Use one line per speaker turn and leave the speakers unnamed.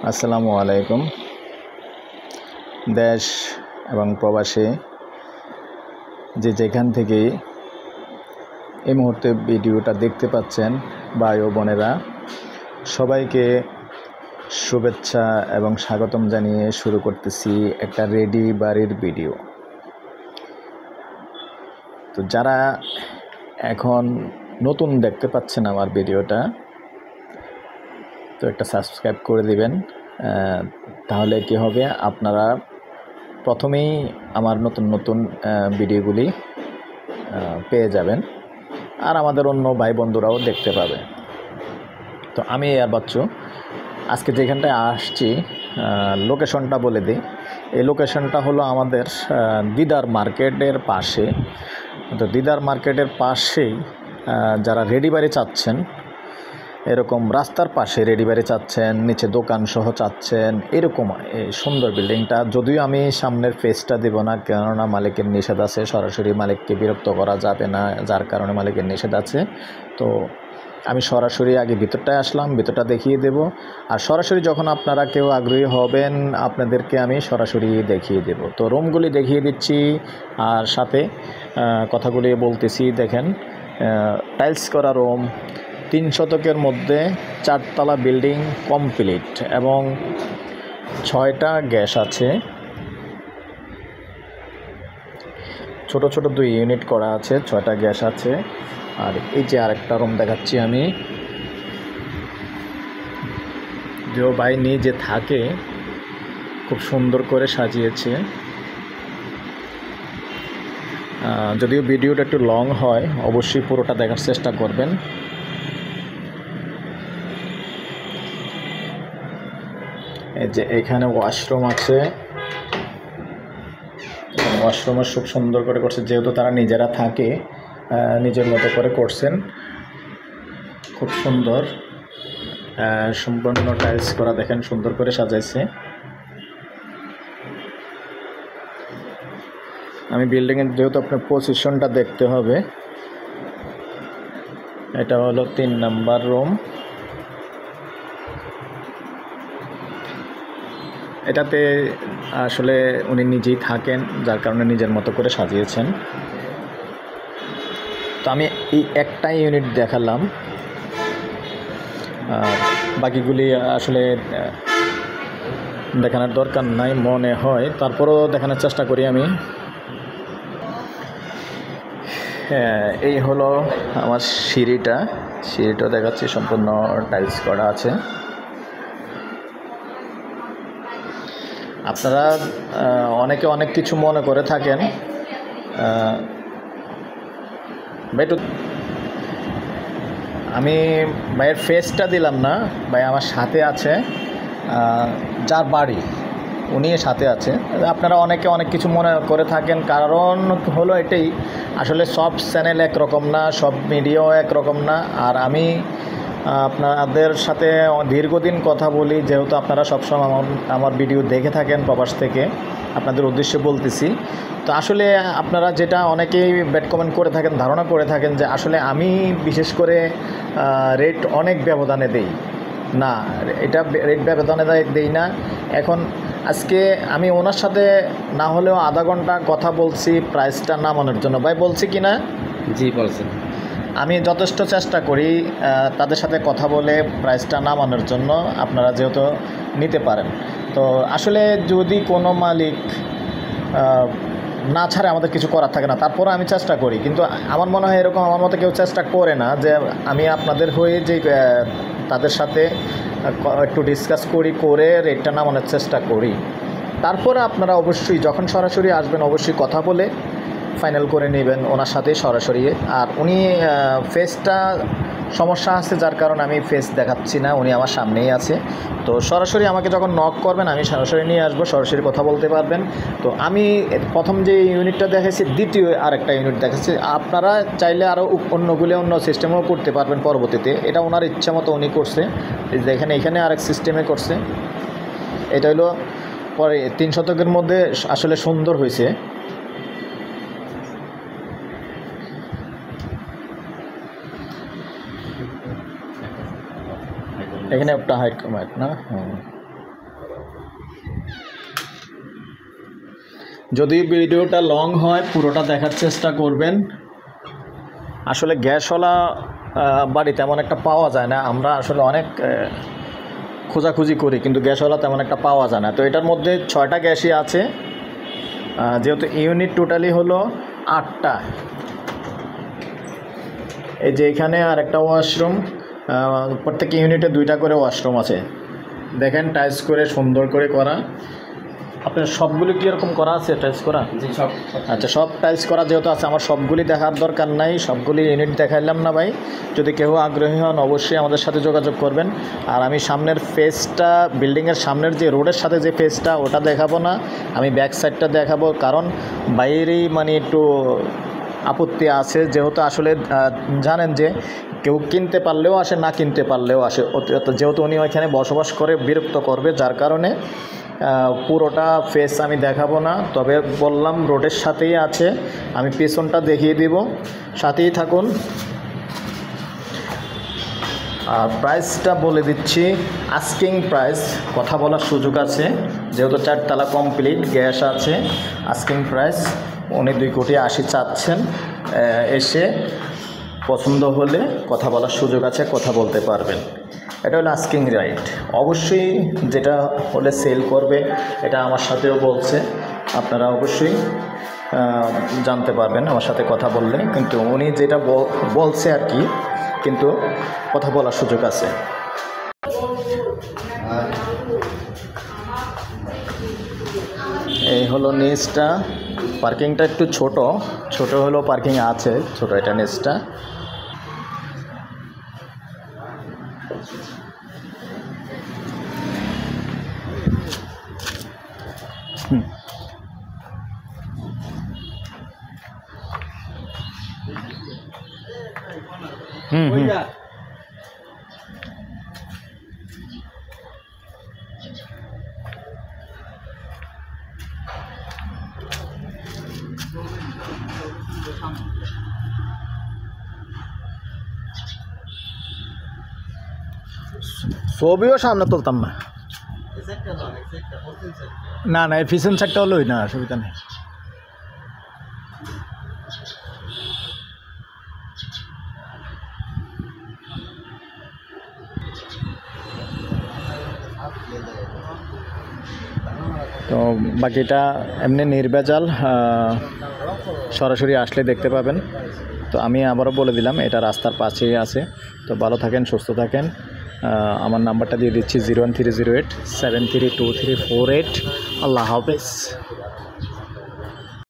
আসসালামু আলাইকুম। দেশ এবং প্রবাসী যেখান থেকে এই মুহূর্তে ভিডিওটা দেখতে পাচ্ছেন ভাই ও বোনেরা, সবাইকে শুভেচ্ছা এবং স্বাগতম জানিয়ে শুরু করতেছি একটা রেডি বাড়ির ভিডিও। তো যারা এখন নতুন দেখতে পাচ্ছেন আমার ভিডিওটা, তো একটা সাবস্ক্রাইব করে দিবেন। তাহলে কি হবে, আপনারা প্রথমেই আমার নতুন নতুন ভিডিওগুলি পেয়ে যাবেন, আর আমাদের অন্য ভাই বন্ধুরাও দেখতে পাবে। তো আমি আর বাচ্চু আজকে যেখানটায় আসছি, লোকেশনটা বলে দিই। এই লোকেশনটা হলো আমাদের দিদার মার্কেটের পাশে। তো দিদার মার্কেটের পাশেই যারা রেডি বাড়ি চাচ্ছেন, এরকম রাস্তার পাশে রেডি বাড়ি চাচ্ছেন, নিচে দোকান সহ চাচ্ছেন, এরকম এই সুন্দর বিল্ডিংটা, যদিও আমি সামনের ফেসটা দেব না, কেননা মালিকের নিষেধ আছে, সরাসরি মালিককে বিরক্ত করা যাবে না, যার কারণে মালিকের নিষেধ আছে। তো আমি সরাসরি আগে ভিতরটায় আসলাম, ভিতরটা দেখিয়ে দেব, আর সরাসরি যখন আপনারা কেউ আগ্রহী হবেন আপনাদেরকে আমি সরাসরি দেখিয়ে দেব। তো রুমগুলি দেখিয়ে দিচ্ছি আর সাথে কথাগুলি বলতেছি। দেখেন, টাইলস করা রুম, 3 শতকের মধ্যে 4 তলা বিল্ডিং কমপ্লিট, এবং 6টা গ্যাস আছে, ছোট ছোট 2 ইউনিট করা আছে, 6টা গ্যাস আছে। আর এই যে আরেকটা রুম দেখাচ্ছি আমি, যে ভাই নিজে থাকে, খুব সুন্দর করে সাজিয়েছে। যদিও ভিডিওটা একটু লং হয়, অবশ্যই পুরোটা দেখার চেষ্টা করবেন। এই যে এখানে ওয়াশরুম আছে, ওয়াশরুমও খুব সুন্দর করে করছে, যেহেতু তারা নিজেরা থাকে, নিজের মতো করে করছেন, খুব সুন্দর, সম্পূর্ণ টাইলস করা। দেখেন সুন্দর করে সাজাইছে। আমি বিল্ডিংয়ের যেহেতু আপনার পজিশনটা দেখতে হবে, এটা হলো 3 নাম্বার রুম। এটাতে আসলে উনি নিজেই থাকেন, যার কারণে নিজের মতো করে সাজিয়েছেন। তো আমি এই একটা ইউনিট দেখালাম, বাকিগুলি আসলে দেখানোর দরকার নাই মনে হয়, তারপরেও দেখানোর চেষ্টা করি আমি। এই হলো আমার সিঁড়িটা দেখাচ্ছি, সম্পূর্ণ টাইলস করা আছে। আপনারা অনেকে অনেক কিছু মনে করে থাকেন, আমি ভাইয়ের ফেসটা দিলাম না, ভাই আমার সাথে আছে, যার বাড়ি উনি সাথে আছে। আপনারা অনেকে অনেক কিছু মনে করে থাকেন, কারণ হলো এটাই, আসলে সব চ্যানেল একরকম না, সব মিডিয়াও একরকম না। আর আমি আপনাদের সাথে দীর্ঘদিন কথা বলি, যেহেতু আপনারা সবসময় আমার ভিডিও দেখে থাকেন প্রবাস থেকে, আপনাদের উদ্দেশ্যে বলতেছি। তো আসলে আপনারা যেটা অনেকেই ব্যাড কমেন্ট করে থাকেন, ধারণা করে থাকেন যে আসলে আমি বিশেষ করে রেট অনেক ব্যবধানে দেই না, এটা রেট ব্যবধানে দেই না। এখন আজকে আমি ওনার সাথে না হলেও আধা ঘন্টা কথা বলছি প্রাইসটা নামানোর জন্য। ভাই বলছি কি না?
জি বলছেন।
আমি যথেষ্ট চেষ্টা করি তাদের সাথে কথা বলে প্রাইসটা নামানোর জন্য, আপনারা যেহেতু নিতে পারেন। তো আসলে যদি কোনো মালিক না ছাড়ে আমাদের কিছু করার থাকে না, তারপরে আমি চেষ্টা করি, কিন্তু আমার মনে হয় এরকম আমার মতো কেউ চেষ্টা করে না, যে আমি আপনাদের হয়ে যে তাদের সাথে একটু ডিসকাস করে রেটটা নামানোর চেষ্টা করি। তারপরে আপনারা অবশ্যই যখন সরাসরি আসবেন অবশ্যই কথা বলে ফাইনাল করে নেবেন ওনার সাথে সরাসরি। আর উনি ফেসটা সমস্যা আছে, যার কারণে আমি ফেস দেখাচ্ছি না, উনি আমার সামনেই আছে। তো সরাসরি আমাকে যখন নক করবেন আমি সরাসরি নিয়ে আসবো, সরাসরি কথা বলতে পারবেন। তো আমি প্রথম যে ইউনিটটা দেখেছি, দ্বিতীয় আরেকটা ইউনিট দেখাচ্ছি, আপনারা চাইলে আরও অন্য সিস্টেমেও করতে পারবেন পরবর্তীতে। এটা ওনার ইচ্ছা মতো উনি করছে। দেখেন এখানে আরেক সিস্টেমে করছে। এটা হলো পরে 3 শতকের মধ্যে আসলে সুন্দর হয়েছে। এখানে একটা হাইট কম না, যদি ভিডিওটা লং হয় পুরোটা দেখার চেষ্টা করবেন। আসলে গ্যাসওয়ালা বাড়ি তেমন একটা পাওয়া যায় না, আমরা আসলে অনেক খোঁজাখুঁজি করি কিন্তু গ্যাসওয়ালা তেমন একটা পাওয়া যায় না। তো এটার মধ্যে 6টা গ্যাসই আছে, যেহেতু ইউনিট টোটালি হলো 8টা। এই যে এখানে আর একটা ওয়াশরুম, প্রত্যেক ইউনিটে 2টা করে ওয়াশরুম আছে। দেখেন টাইলস করে সুন্দর করে করা। আপনার সবগুলি কি এরকম করা আছে টাইলস করা?
সব।
আচ্ছা, সব টাইলস করা যেহেতু আছে, আমার সবগুলি দেখার দরকার নাই, সবগুলি ইউনিট দেখাইলাম না ভাই। যদি কেউ আগ্রহী হন অবশ্যই আমাদের সাথে যোগাযোগ করবেন। আর আমি সামনের ফেসটা, বিল্ডিংয়ের সামনের যে রোডের সাথে যে ফেসটা, ওটা দেখাবো না, আমি ব্যাক সাইডটা দেখাবো। কারণ বাইরেই মানে একটু আপত্তি আছে, যেহেতু আসলে জানেন যে কেউ কিনতে পারলেও আসে, না কিনতে পারলেও আসে, যেহেতু উনি ওইখানে বসবাস করে বিরক্ত করবে, যার কারণে পুরোটা ফেস আমি দেখাবো না। তবে বললাম রোডের সাথেই আছে, আমি পেছনটা দেখিয়ে দিব, সাথেই থাকুন। আর প্রাইসটা বলে দিচ্ছি, আস্কিং প্রাইস, কথা বলার সুযোগ আছে, যেহেতু 4 তলা কমপ্লিট, গ্যাস আছে। আস্কিং প্রাইস উনি 2,80,00,000 চাচ্ছেন। এসে পছন্দ হলে কথা বলার সুযোগ আছে, কথা বলতে পারবেন। এটা হলো আস্কিং রাইট। অবশ্যই যেটা হলে সেল করবে, এটা আমার সাথেও বলছে, আপনারা অবশ্যই জানতে পারবেন আমার সাথে কথা বললে। কিন্তু উনি যেটা বলছে আর কি, কিন্তু কথা বলার সুযোগ আছে। এই হলো নিচটা, পার্কিংটা একটু ছোট হলো, পার্কিং আছে ছোট, এটা নিচটা। ছবিও সামনে তুলতাম না, না এই পিছন সাইডটা হলোই না, অসুবিধা নেই। তো বাকিটা এমনি নির্ভেজাল, সরাসরি আসলে দেখতে পাবেন। তো আমি আবারও বলে দিলাম, এটা রাস্তার পাশেই আছে। তো ভালো থাকেন, সুস্থ থাকেন। আমার নাম্বারটা দিয়ে দিচ্ছি 01308 732348। আল্লাহ হাফেজ।